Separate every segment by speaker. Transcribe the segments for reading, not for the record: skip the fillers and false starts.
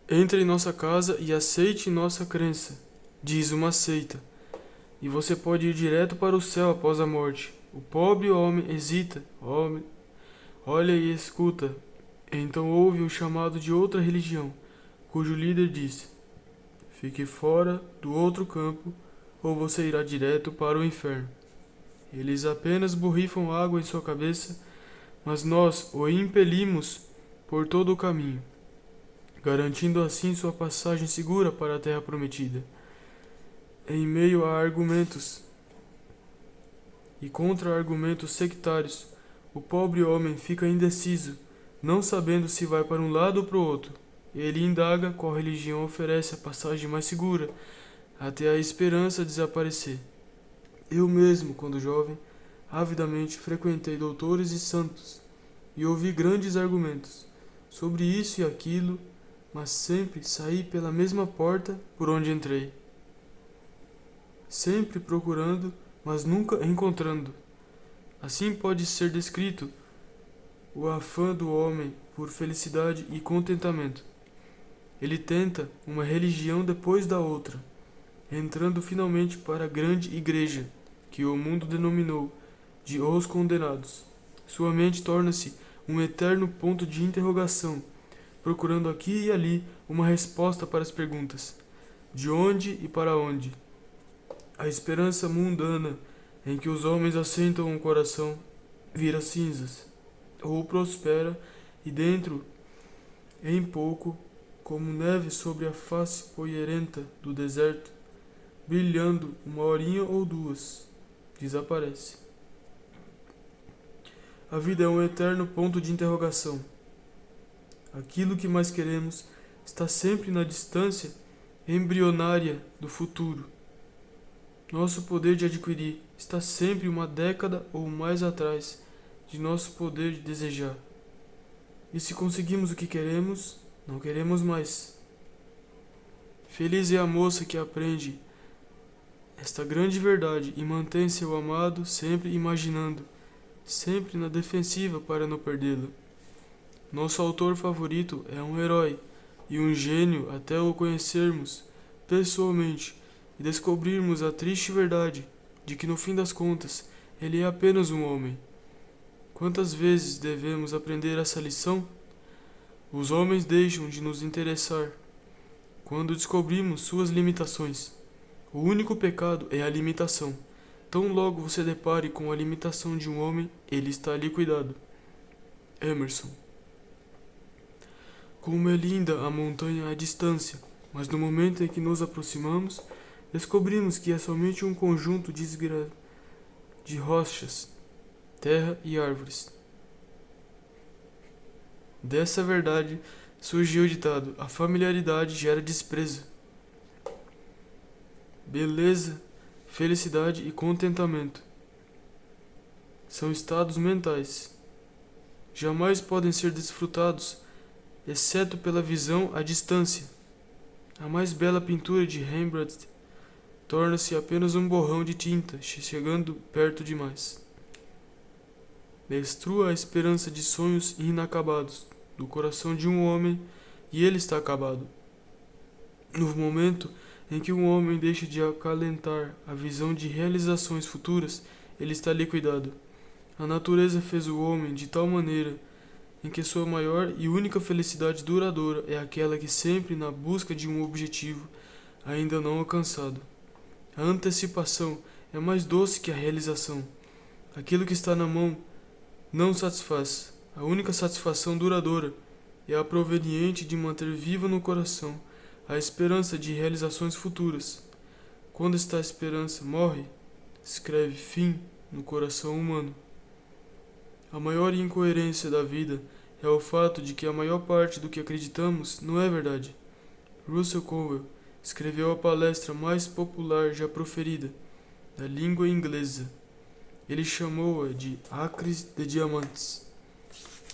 Speaker 1: Entre em nossa casa e aceite nossa crença, diz uma seita, e você pode ir direto para o céu após a morte. O pobre homem hesita, olha e escuta. Então ouve o chamado de outra religião, cujo líder diz: fique fora do outro campo, ou você irá direto para o inferno. Eles apenas borrifam água em sua cabeça, mas nós o impelimos por todo o caminho, garantindo assim sua passagem segura para a terra prometida. Em meio a argumentos e contra-argumentos sectários, o pobre homem fica indeciso, não sabendo se vai para um lado ou para o outro. Ele indaga qual religião oferece a passagem mais segura, até a esperança desaparecer. Eu mesmo, quando jovem, avidamente frequentei doutores e santos, e ouvi grandes argumentos sobre isso e aquilo, mas sempre saí pela mesma porta por onde entrei. Sempre procurando, mas nunca encontrando. Assim pode ser descrito o afã do homem por felicidade e contentamento. Ele tenta uma religião depois da outra, entrando finalmente para a grande igreja, que o mundo denominou de os condenados. Sua mente torna-se um eterno ponto de interrogação, procurando aqui e ali uma resposta para as perguntas: de onde e para onde? A esperança mundana em que os homens assentam o coração vira cinzas, ou prospera e dentro, em pouco, como neve sobre a face poeirenta do deserto, brilhando uma horinha ou duas, desaparece. A vida é um eterno ponto de interrogação. Aquilo que mais queremos está sempre na distância embrionária do futuro. Nosso poder de adquirir está sempre uma década ou mais atrás de nosso poder de desejar. E se conseguimos o que queremos, não queremos mais. Feliz é a moça que aprende esta grande verdade e mantém seu amado sempre imaginando, sempre na defensiva para não perdê-lo. Nosso autor favorito é um herói e um gênio até o conhecermos pessoalmente e descobrirmos a triste verdade de que no fim das contas ele é apenas um homem. Quantas vezes devemos aprender essa lição? Os homens deixam de nos interessar quando descobrimos suas limitações. O único pecado é a limitação. Tão logo você depare com a limitação de um homem, ele está liquidado. Emerson. Como é linda a montanha à distância, mas no momento em que nos aproximamos, descobrimos que é somente um conjunto de rochas, terra e árvores. Dessa verdade surgiu o ditado: a familiaridade gera desprezo. Beleza, felicidade e contentamento são estados mentais. Jamais podem ser desfrutados, exceto pela visão à distância. A mais bela pintura de Rembrandt torna-se apenas um borrão de tinta, chegando perto demais. Destrua a esperança de sonhos inacabados do coração de um homem e ele está acabado. No momento em que um homem deixa de acalentar a visão de realizações futuras, ele está liquidado. A natureza fez o homem de tal maneira em que sua maior e única felicidade duradoura é aquela que sempre na busca de um objetivo ainda não alcançado. A antecipação é mais doce que a realização. Aquilo que está na mão não satisfaz. A única satisfação duradoura é a proveniente de manter viva no coração a esperança de realizações futuras. Quando esta esperança morre, escreve fim no coração humano. A maior incoerência da vida é o fato de que a maior parte do que acreditamos não é verdade. Russell Conwell escreveu a palestra mais popular já proferida da língua inglesa. Ele chamou-a de Acres de Diamantes.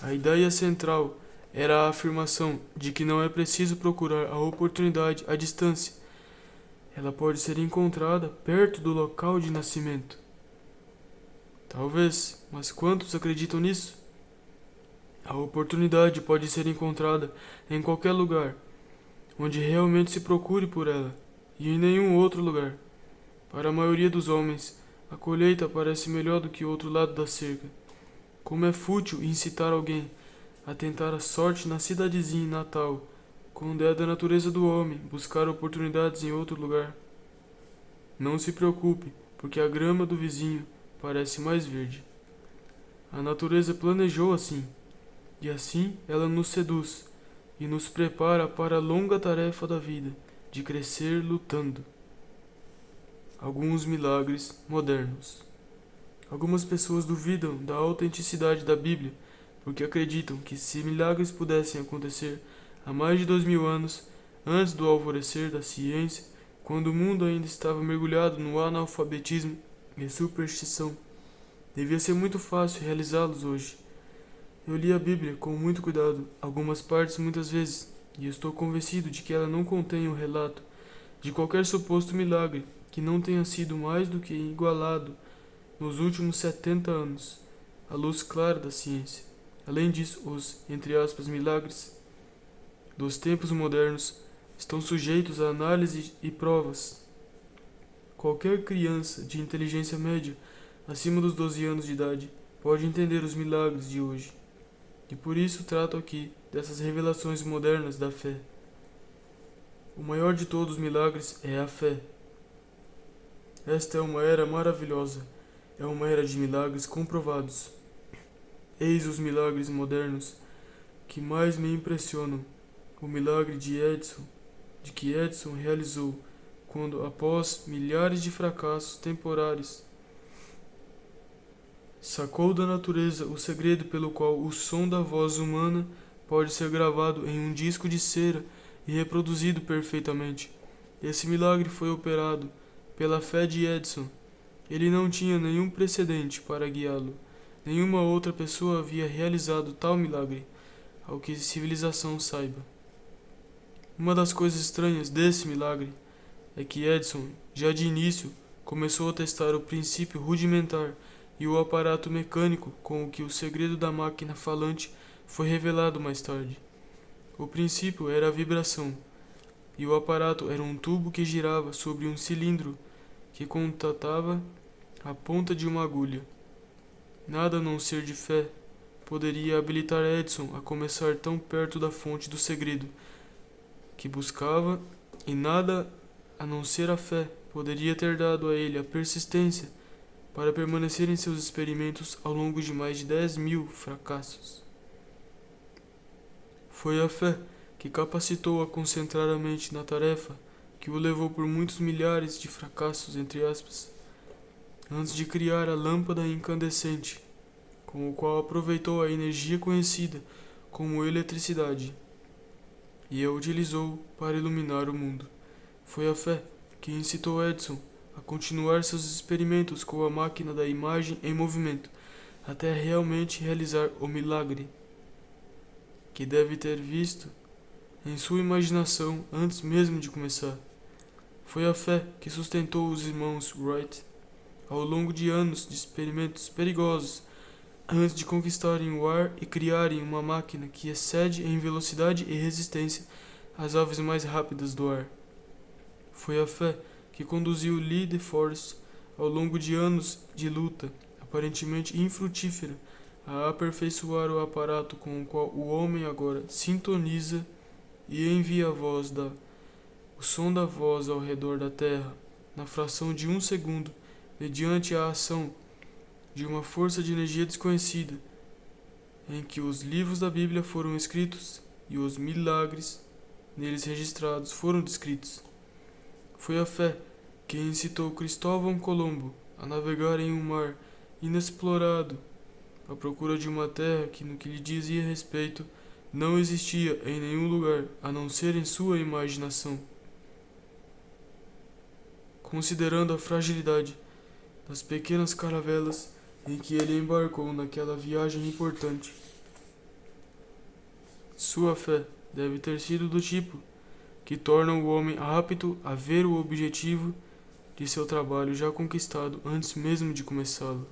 Speaker 1: A ideia central era a afirmação de que não é preciso procurar a oportunidade à distância. Ela pode ser encontrada perto do local de nascimento. Talvez, mas quantos acreditam nisso? A oportunidade pode ser encontrada em qualquer lugar. onde realmente se procure por ela, e em nenhum outro lugar. Para a maioria dos homens, a colheita parece melhor do que o outro lado da cerca. Como é fútil incitar alguém a tentar a sorte na cidadezinha natal, quando é da natureza do homem buscar oportunidades em outro lugar. Não se preocupe, porque a grama do vizinho parece mais verde. A natureza planejou assim, e assim ela nos seduz e nos prepara para a longa tarefa da vida, de crescer lutando. Alguns milagres modernos. Algumas pessoas duvidam da autenticidade da Bíblia, porque acreditam que se milagres pudessem acontecer há mais de 2000 anos, antes do alvorecer da ciência, quando o mundo ainda estava mergulhado no analfabetismo e superstição, devia ser muito fácil realizá-los hoje. Eu li a Bíblia com muito cuidado, algumas partes muitas vezes, e estou convencido de que ela não contém o relato de qualquer suposto milagre que não tenha sido mais do que igualado nos últimos 70 anos, à luz clara da ciência. Além disso, os, entre aspas, milagres dos tempos modernos estão sujeitos a análise e provas. Qualquer criança de inteligência média, acima dos 12 anos de idade, pode entender os milagres de hoje. E por isso trato aqui dessas revelações modernas da fé. O maior de todos os milagres é a fé. Esta é uma era maravilhosa, é uma era de milagres comprovados. Eis os milagres modernos que mais me impressionam. O milagre de que Edison realizou quando, após milhares de fracassos temporários, sacou da natureza o segredo pelo qual o som da voz humana pode ser gravado em um disco de cera e reproduzido perfeitamente. Esse milagre foi operado pela fé de Edison. Ele não tinha nenhum precedente para guiá-lo. Nenhuma outra pessoa havia realizado tal milagre, ao que civilização saiba. Uma das coisas estranhas desse milagre é que Edison, já de início, começou a testar o princípio rudimentar e o aparato mecânico com o que o segredo da máquina falante foi revelado mais tarde. O princípio era a vibração, e o aparato era um tubo que girava sobre um cilindro que contatava a ponta de uma agulha. Nada a não ser de fé poderia habilitar Edison a começar tão perto da fonte do segredo que buscava, e nada a não ser a fé poderia ter dado a ele a persistência para permanecer em seus experimentos ao longo de mais de 10.000 fracassos. Foi a fé que capacitou a concentrar a mente na tarefa que o levou por muitos milhares de fracassos, entre aspas, antes de criar a lâmpada incandescente, com o qual aproveitou a energia conhecida como eletricidade e a utilizou para iluminar o mundo. Foi a fé que incitou Edison a continuar seus experimentos com a máquina da imagem em movimento, até realmente realizar o milagre que deve ter visto em sua imaginação antes mesmo de começar. Foi a fé que sustentou os irmãos Wright ao longo de anos de experimentos perigosos antes de conquistarem o ar e criarem uma máquina que excede em velocidade e resistência as aves mais rápidas do ar. Foi a fé que conduziu Lee de Forest ao longo de anos de luta, aparentemente infrutífera, a aperfeiçoar o aparato com o qual o homem agora sintoniza e envia o som da voz ao redor da Terra, na fração de um segundo, mediante a ação de uma força de energia desconhecida, em que os livros da Bíblia foram escritos e os milagres neles registrados foram descritos. Foi a fé que incitou Cristóvão Colombo a navegar em um mar inexplorado à procura de uma terra que, no que lhe dizia respeito, não existia em nenhum lugar a não ser em sua imaginação. Considerando a fragilidade das pequenas caravelas em que ele embarcou naquela viagem importante, sua fé deve ter sido do tipo que torna o homem apto a ver o objetivo de seu trabalho já conquistado antes mesmo de começá-lo.